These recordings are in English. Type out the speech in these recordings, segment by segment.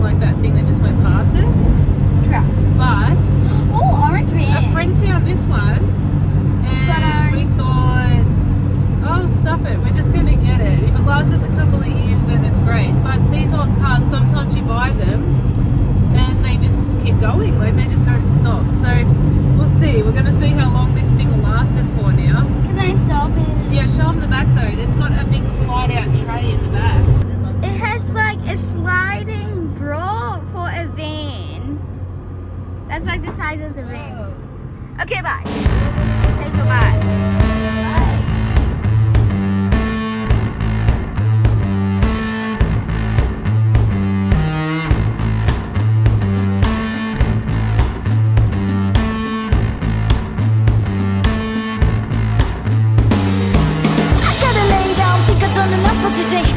like that thing that just went past us. Truck. But Oh, orange van. a friend found this one, and we thought, oh, stuff it, we're just going to get it. If it lasts us a couple of years, then it's great. But these old cars, sometimes you buy them and they just keep going, like they just don't stop. So we'll see. We're going to see how long this thing will last us for now. Can I stop it? Yeah, show them the back though. It's got a big slide out tray in the back. It has like a sliding drawer for a van. That's like the size of the van. Okay, bye. Say goodbye.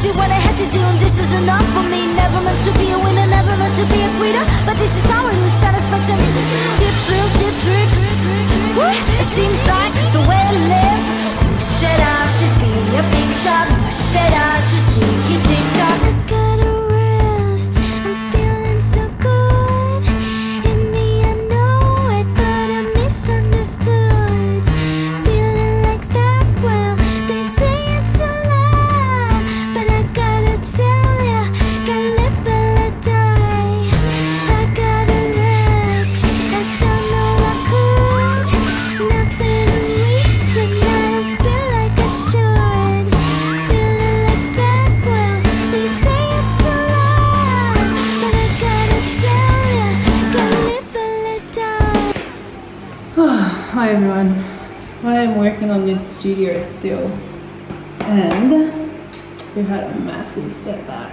Did what I had to do and this is enough for me. Never meant to be a winner, never meant to be a quitter, but this is how I lose satisfaction. Ship thrills, ship tricks. It seems like the way to live. Who said I should be a big shot? Who said I should take it, tick tock? I gotta rest, I'm feeling so good. In me I know it, but I'm misunderstood. Feeling like that, well, they say it's a lie, but I gotta tell ya, gotta live and let die. I gotta rest, I don't know I could. Nothing to reach and I don't feel like I should. Feeling like that, well, they say it's a lie, but I gotta tell ya, gotta live and let die. Hi everyone. I am working on this studio still, and we've had a massive setback.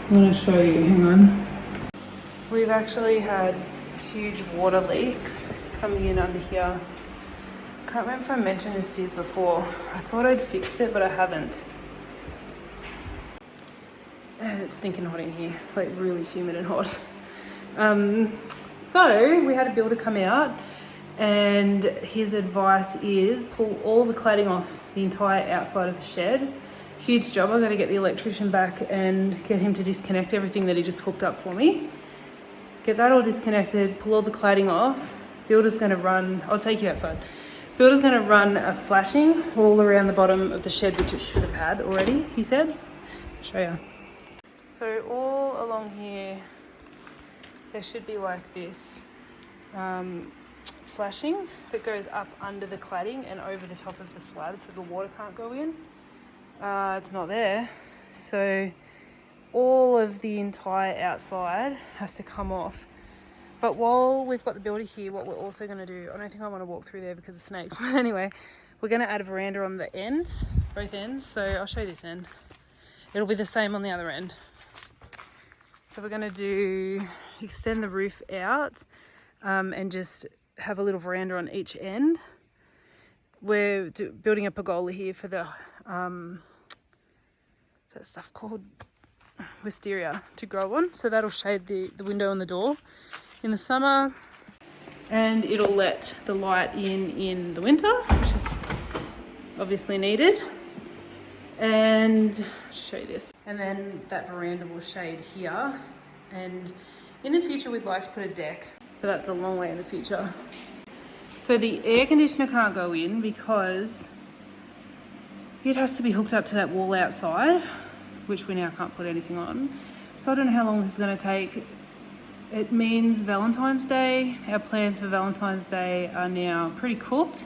I'm going to show you, hang on. We've actually had huge water leaks coming in under here. Can't remember if I mentioned this to you before. I thought I'd fixed it, but I haven't. And it's stinking hot in here, it's like really humid and hot. So we had a builder come out, and his advice is pull all the cladding off the entire outside of the shed. Huge job. I've got to get the electrician back and get him to disconnect everything that he just hooked up for me. Get that all disconnected, pull all the cladding off. Builder's going to run, I'll take you outside. Builder's going to run a flashing all around the bottom of the shed, which it should have had already, he said. I'll show you. So all along here, there should be like this flashing that goes up under the cladding and over the top of the slab so the water can't go in. It's not there, so all of the entire outside has to come off. But while we've got the builder here, what we're also going to do, I don't think I want to walk through there because of snakes, but anyway, we're going to add a veranda on the ends, both ends. So I'll show you this end. It'll be the same on the other end. So we're going to extend the roof out and just have a little veranda on each end. We're building a pergola here for the that stuff called wisteria to grow on, so that'll shade the window and the door in the summer, and it'll let the light in the winter, which is obviously needed. And I'll show you this, and then that veranda will shade here, and in the future we'd like to put a deck, but that's a long way in the future. So the air conditioner can't go in because it has to be hooked up to that wall outside, which we now can't put anything on. So I don't know how long this is going to take. It means Valentine's Day. Our plans for Valentine's Day are now pretty cooked.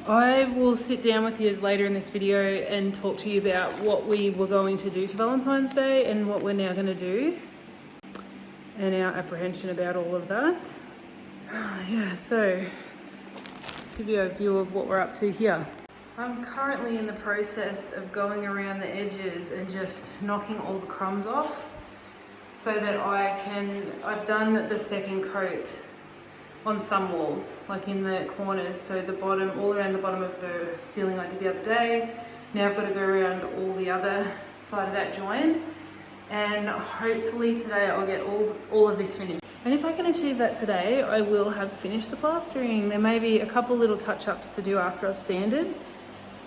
I will sit down with you later in this video and talk to you about what we were going to do for Valentine's Day and what we're now going to do, and our apprehension about all of that. Yeah, so give you a view of what we're up to here. I'm currently in the process of going around the edges and just knocking all the crumbs off so that I've done the second coat on some walls, like in the corners, so the bottom, all around the bottom of the ceiling I did the other day. Now I've got to go around all the other side of that joint, and hopefully today I'll get all of this finished. And if I can achieve that today, I will have finished the plastering. There may be a couple little touch-ups to do after I've sanded.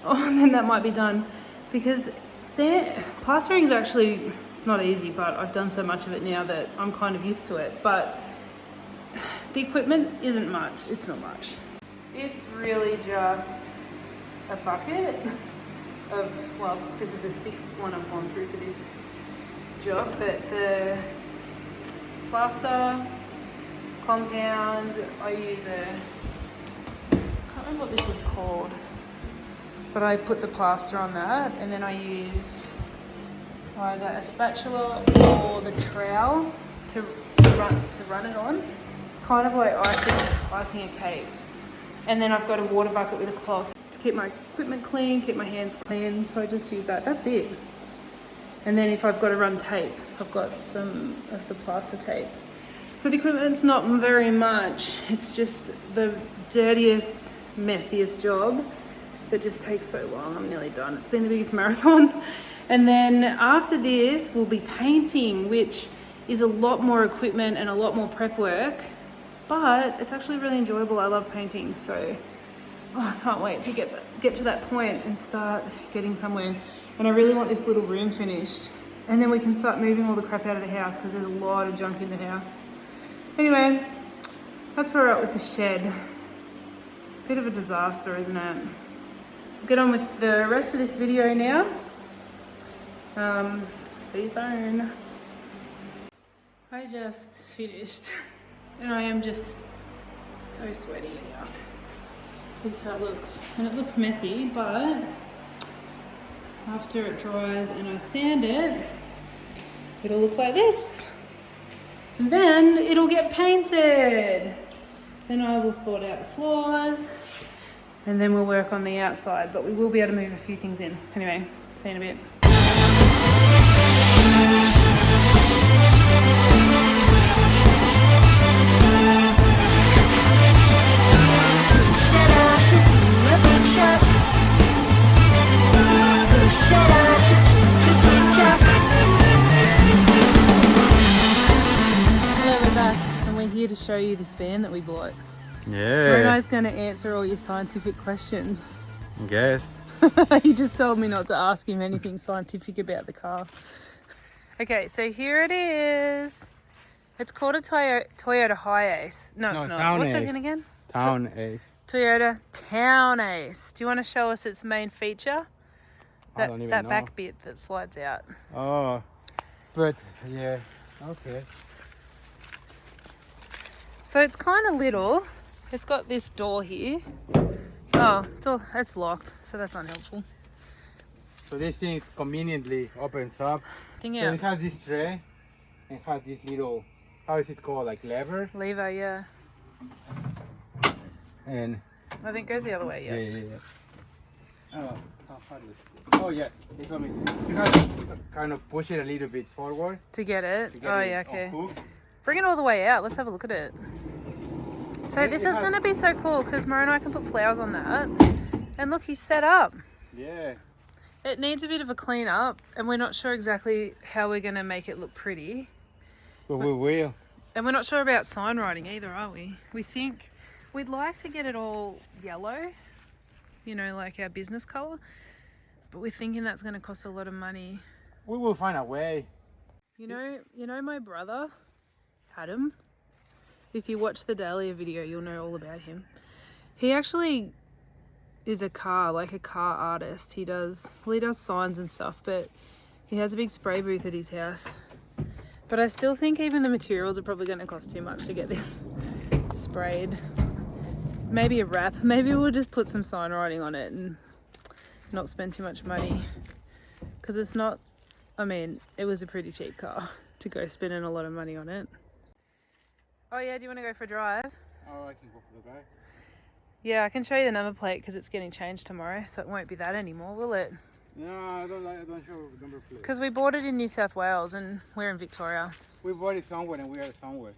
Oh, and then that might be done, because plastering is actually It's not easy, but I've done so much of it now that I'm kind of used to it. But the equipment isn't much. It's not much. It's really just a bucket of, well, this is the 6th one I've gone through for this job, but the plaster, compound, I use I can't remember what this is called, but I put the plaster on that, and then I use either a spatula or the trowel to run it on. It's kind of like icing a cake. And then I've got a water bucket with a cloth to keep my equipment clean, keep my hands clean, so I just use that. That's it. And then if I've got to run tape, I've got some of the plaster tape. So the equipment's not very much. It's just the dirtiest, messiest job that just takes so long. I'm nearly done. It's been the biggest marathon. And then after this, we'll be painting, which is a lot more equipment and a lot more prep work, but it's actually really enjoyable. I love painting, so I can't wait to get to that point and start getting somewhere. And I really want this little room finished, and then we can start moving all the crap out of the house because there's a lot of junk in the house. Anyway, that's where we're at with the shed. Bit of a disaster, isn't it? We'll get on with the rest of this video now. See you soon. I just finished and I am just so sweaty and yuck. This is how it looks. And it looks messy, but after it dries and I sand it, it'll look like this. And then it'll get painted. Then I will sort out the floors and then we'll work on the outside, but we will be able to move a few things in. Anyway, see you in a bit. Hello, we're back and we're here to show you this van that we bought. Yeah. Reno's going to answer all your scientific questions. Yes. He just told me not to ask him anything scientific about the car. Okay, so here it is. It's called a Toyota Hiace. No, it's not. Town What's Ace. it again? Town Ace. Toyota Town Ace. Do you want to show us its main feature? I don't even that know. back bit that slides out. Oh, but yeah, okay. So it's kind of little. It's got this door here. Oh, it's locked, so that's unhelpful. So this thing conveniently opens up. So it has this tray and has this little, how is it called, like lever? Lever, yeah. And I think it goes the other way, yeah. Oh, how hard is it? Oh yeah, it's only, you have to kind of push it a little bit forward. To get it? To get Oh it yeah, okay. unhooked. Bring it all the way out. Let's have a look at it. So this is going to be so cool because Mo and I can put flowers on that. And look, he's set up. Yeah. It needs a bit of a clean up and we're not sure exactly how we're going to make it look pretty. But we will. And we're not sure about sign writing either, are we? We think we'd like to get it all yellow, you know, like our business colour. But we're thinking that's going to cost a lot of money. We will find a way. You know my brother, Adam? If you watch the Dahlia video, you'll know all about him. He actually is a car artist. He does signs and stuff, but he has a big spray booth at his house. But I still think even the materials are probably going to cost too much to get this sprayed. Maybe a wrap. Maybe we'll just put some sign writing on it and not spend too much money. Because it's not, I mean, it was a pretty cheap car to go spending a lot of money on it. Oh yeah, do you want to go for a drive? Oh, I can go for the back. Yeah, I can show you the number plate because it's getting changed tomorrow, so it won't be that anymore, will it? No, I don't show number plate. Because we bought it in New South Wales and we're in Victoria. We bought it somewhere and we are somewhere.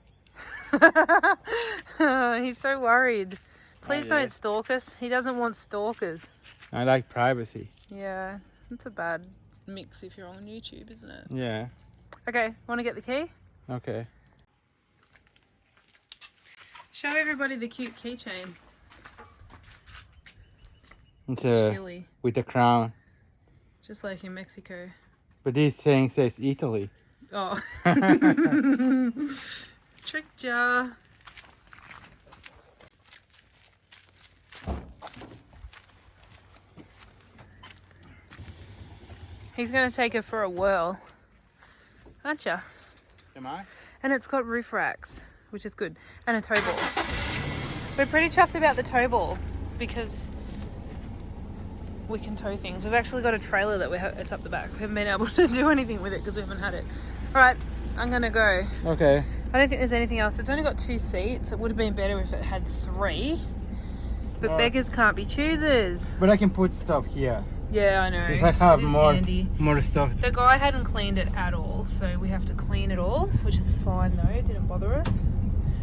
He's so worried. Please yeah. don't stalk us. He doesn't want stalkers. I like privacy. Yeah, it's a bad mix if you're on YouTube, isn't it? Yeah. Okay, want to get the key? Okay. Show everybody the cute keychain. It's Chili, with the crown. just like in Mexico. But this thing says Italy. Oh. Tricked ya. He's going to take her for a whirl. Aren't ya? Am I? And it's got roof racks, which is good. And a tow ball. We're pretty chuffed about the tow ball because we can tow things. We've actually got a trailer that it's up the back. We haven't been able to do anything with it because we haven't had it. All right, I'm going to go. Okay. I don't think there's anything else. It's only got 2 seats. It would have been better if it had 3. But beggars can't be choosers. But I can put stuff here. Yeah, I know. If I have It is more, handy. more stuff. The guy hadn't cleaned it at all, so we have to clean it all, which is fine though. It didn't bother us.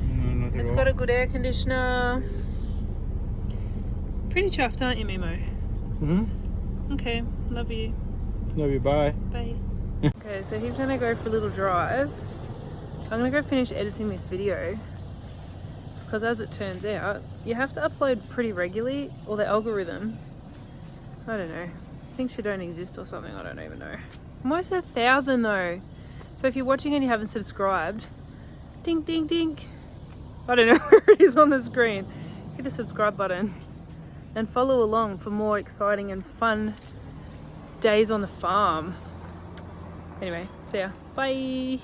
No, not at It's all. got a good air conditioner. Pretty chuffed, aren't you, Mimo? Okay, love you. Love you, bye. Bye. Okay, so he's gonna go for a little drive. I'm gonna go finish editing this video because, as it turns out, you have to upload pretty regularly, or the algorithm, I don't know, thinks you don't exist or something. I don't even know. Almost 1,000 though. So if you're watching and you haven't subscribed, ding ding ding. I don't know where it is on the screen. Hit the subscribe button and follow along for more exciting and fun days on the farm. Anyway, see ya. Bye.